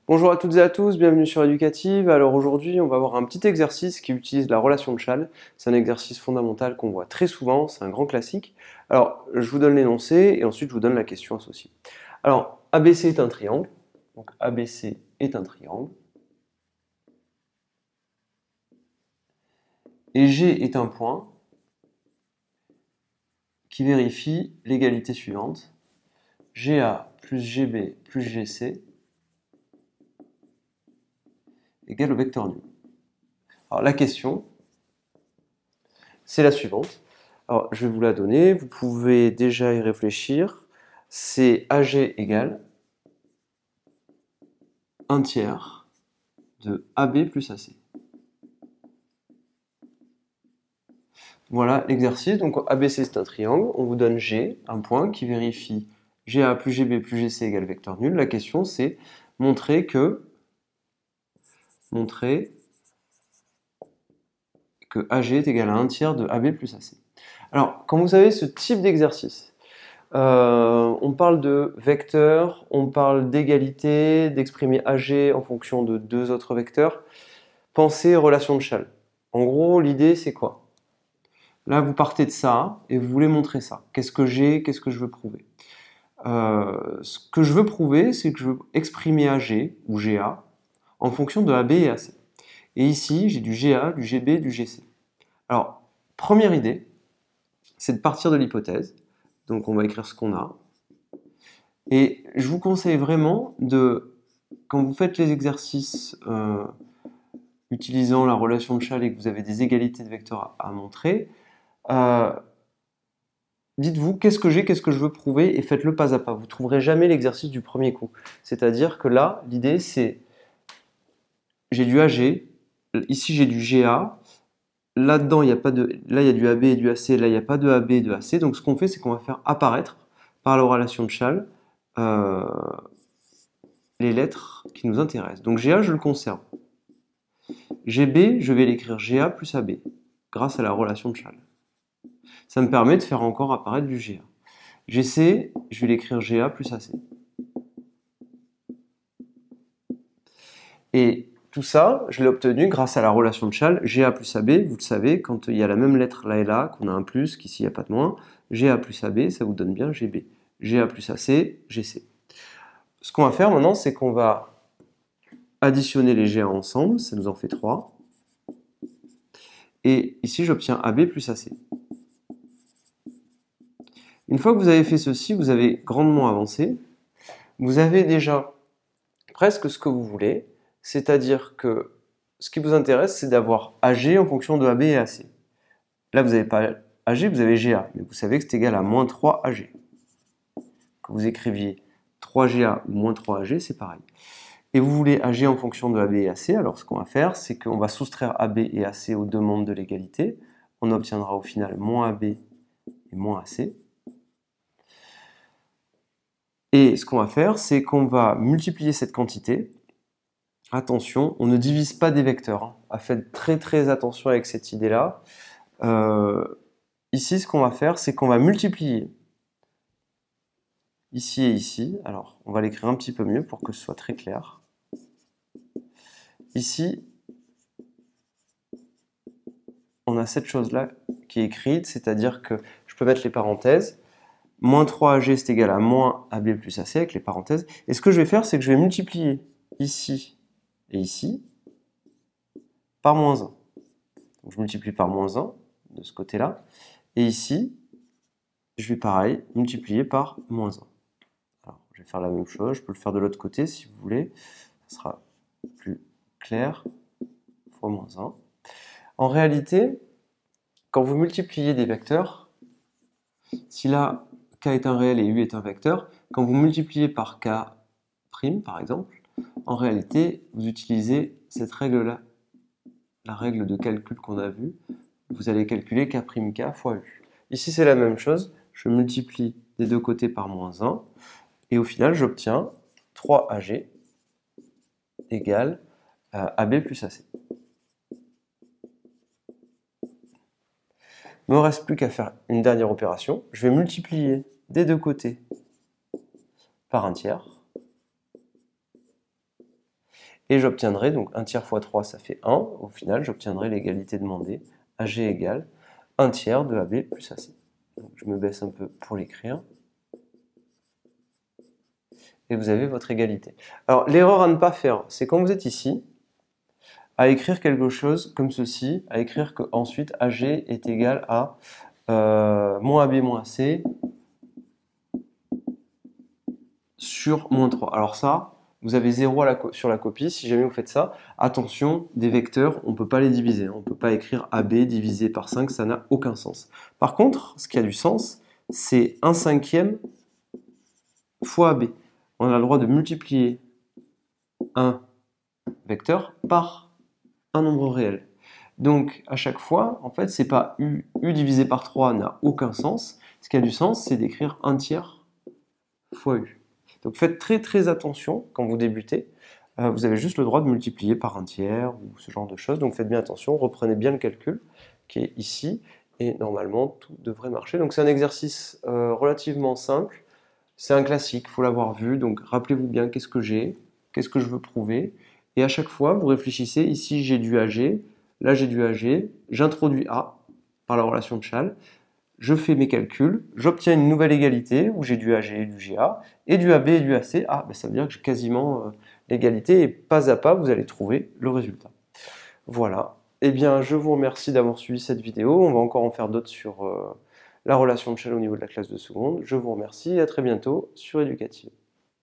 Bonjour à toutes et à tous, bienvenue sur Éducative. Alors aujourd'hui, on va voir un petit exercice qui utilise la relation de Chasles. C'est un exercice fondamental qu'on voit très souvent, c'est un grand classique. Alors, je vous donne l'énoncé et ensuite je vous donne la question associée. Alors, ABC est un triangle. Donc ABC est un triangle. Et G est un point qui vérifie l'égalité suivante. GA plus GB plus GC égale au vecteur nul. Alors la question, c'est la suivante. Alors, je vais vous la donner, vous pouvez déjà y réfléchir. C'est AG égale 1 tiers de AB plus AC. Voilà l'exercice. Donc ABC c'est un triangle, on vous donne G, un point qui vérifie GA plus GB plus GC égale vecteur nul. La question c'est montrer que AG est égal à 1 tiers de AB plus AC. Alors, quand vous avez ce type d'exercice, on parle de vecteurs, on parle d'égalité, d'exprimer AG en fonction de deux autres vecteurs. Pensez relation de Chasles. En gros, l'idée, c'est quoi? Là, vous partez de ça et vous voulez montrer ça. Qu'est-ce que j'ai? Qu'est-ce que je veux prouver? Ce que je veux prouver, c'est que je veux exprimer AG ou GA en fonction de AB et AC. Et ici, j'ai du GA, du GB, du GC. Alors, première idée, c'est de partir de l'hypothèse. Donc, on va écrire ce qu'on a. Et je vous conseille vraiment quand vous faites les exercices utilisant la relation de Chasles et que vous avez des égalités de vecteurs à montrer, dites-vous qu'est-ce que j'ai, qu'est-ce que je veux prouver et faites-le pas à pas. Vous ne trouverez jamais l'exercice du premier coup. C'est-à-dire que là, l'idée c'est j'ai du AG, ici j'ai du GA, là-dedans il y a du AB et du AC, là il n'y a pas de AB et de AC. Donc ce qu'on fait, c'est qu'on va faire apparaître par la relation de Chasles les lettres qui nous intéressent. Donc GA, je le conserve. GB, je vais l'écrire GA plus AB, grâce à la relation de Chasles. Ça me permet de faire encore apparaître du GA. GC, je vais l'écrire GA plus AC. Et tout ça, je l'ai obtenu grâce à la relation de Chasles, GA plus AB, vous le savez, quand il y a la même lettre là et là, qu'on a un plus, qu'ici il n'y a pas de moins, GA plus AB, ça vous donne bien GB. GA plus AC, GC. Ce qu'on va faire maintenant, c'est qu'on va additionner les GA ensemble, ça nous en fait 3. Et ici, j'obtiens AB plus AC. Une fois que vous avez fait ceci, vous avez grandement avancé. Vous avez déjà presque ce que vous voulez, c'est-à-dire que ce qui vous intéresse, c'est d'avoir AG en fonction de AB et AC. Là, vous n'avez pas AG, vous avez GA, mais vous savez que c'est égal à moins 3 AG. Que vous écriviez 3GA ou moins 3AG, c'est pareil. Et vous voulez AG en fonction de AB et AC, alors ce qu'on va faire, c'est qu'on va soustraire AB et AC aux deux membres de l'égalité. On obtiendra au final moins AB et moins AC. Et ce qu'on va faire, c'est qu'on va multiplier cette quantité. Attention, on ne divise pas des vecteurs. Faites très très attention avec cette idée-là. Ici, ce qu'on va faire, c'est qu'on va multiplier ici et ici. Alors, on va l'écrire un petit peu mieux pour que ce soit très clair. Ici, on a cette chose-là qui est écrite, c'est-à-dire que je peux mettre les parenthèses. Moins 3AG, c'est égal à moins AB plus AC avec les parenthèses. Et ce que je vais faire, c'est que je vais multiplier ici et ici par moins 1. Donc, je multiplie par moins 1 de ce côté-là. Et ici, je vais pareil, multiplier par moins 1. Alors, je vais faire la même chose, je peux le faire de l'autre côté si vous voulez. Ça sera plus clair, fois moins 1. En réalité, quand vous multipliez des vecteurs, si là, k est un réel et u est un vecteur, quand vous multipliez par k', par exemple, en réalité, vous utilisez cette règle-là, la règle de calcul qu'on a vue. Vous allez calculer k' fois u. Ici, c'est la même chose. Je multiplie des deux côtés par moins 1. Et au final, j'obtiens 3AG égale AB plus AC. Il ne me reste plus qu'à faire une dernière opération. Je vais multiplier des deux côtés par un tiers. Et j'obtiendrai, donc 1 tiers fois 3, ça fait 1. Au final, j'obtiendrai l'égalité demandée, AG égale 1 tiers de AB plus AC. Donc, je me baisse un peu pour l'écrire. Et vous avez votre égalité. Alors, l'erreur à ne pas faire, c'est quand vous êtes ici, à écrire quelque chose comme ceci, à écrire qu'ensuite AG est égal à moins AB moins AC sur moins 3. Alors ça, vous avez 0 sur la copie. Si jamais vous faites ça, attention, des vecteurs, on ne peut pas les diviser. On ne peut pas écrire AB divisé par 5, ça n'a aucun sens. Par contre, ce qui a du sens, c'est 1/5 fois AB. On a le droit de multiplier un vecteur par un nombre réel. Donc, à chaque fois, en fait, c'est pas U divisé par 3 n'a aucun sens. Ce qui a du sens, c'est d'écrire 1 tiers fois U. Donc, faites très très attention quand vous débutez. Vous avez juste le droit de multiplier par 1 tiers ou ce genre de choses. Donc, faites bien attention, reprenez bien le calcul qui est ici. Et normalement, tout devrait marcher. Donc, c'est un exercice relativement simple. C'est un classique, il faut l'avoir vu. Donc, rappelez-vous bien qu'est-ce que j'ai, qu'est-ce que je veux prouver. Et à chaque fois, vous réfléchissez, ici j'ai du AG, là j'ai du AG, j'introduis A par la relation de Chasles, je fais mes calculs, j'obtiens une nouvelle égalité où j'ai du AG et du GA, et du AB et du AC. Ah, ben ça veut dire que j'ai quasiment l'égalité, et pas à pas, vous allez trouver le résultat. Voilà. Eh bien, je vous remercie d'avoir suivi cette vidéo. On va encore en faire d'autres sur la relation de Chasles au niveau de la classe de seconde. Je vous remercie et à très bientôt sur Éducative.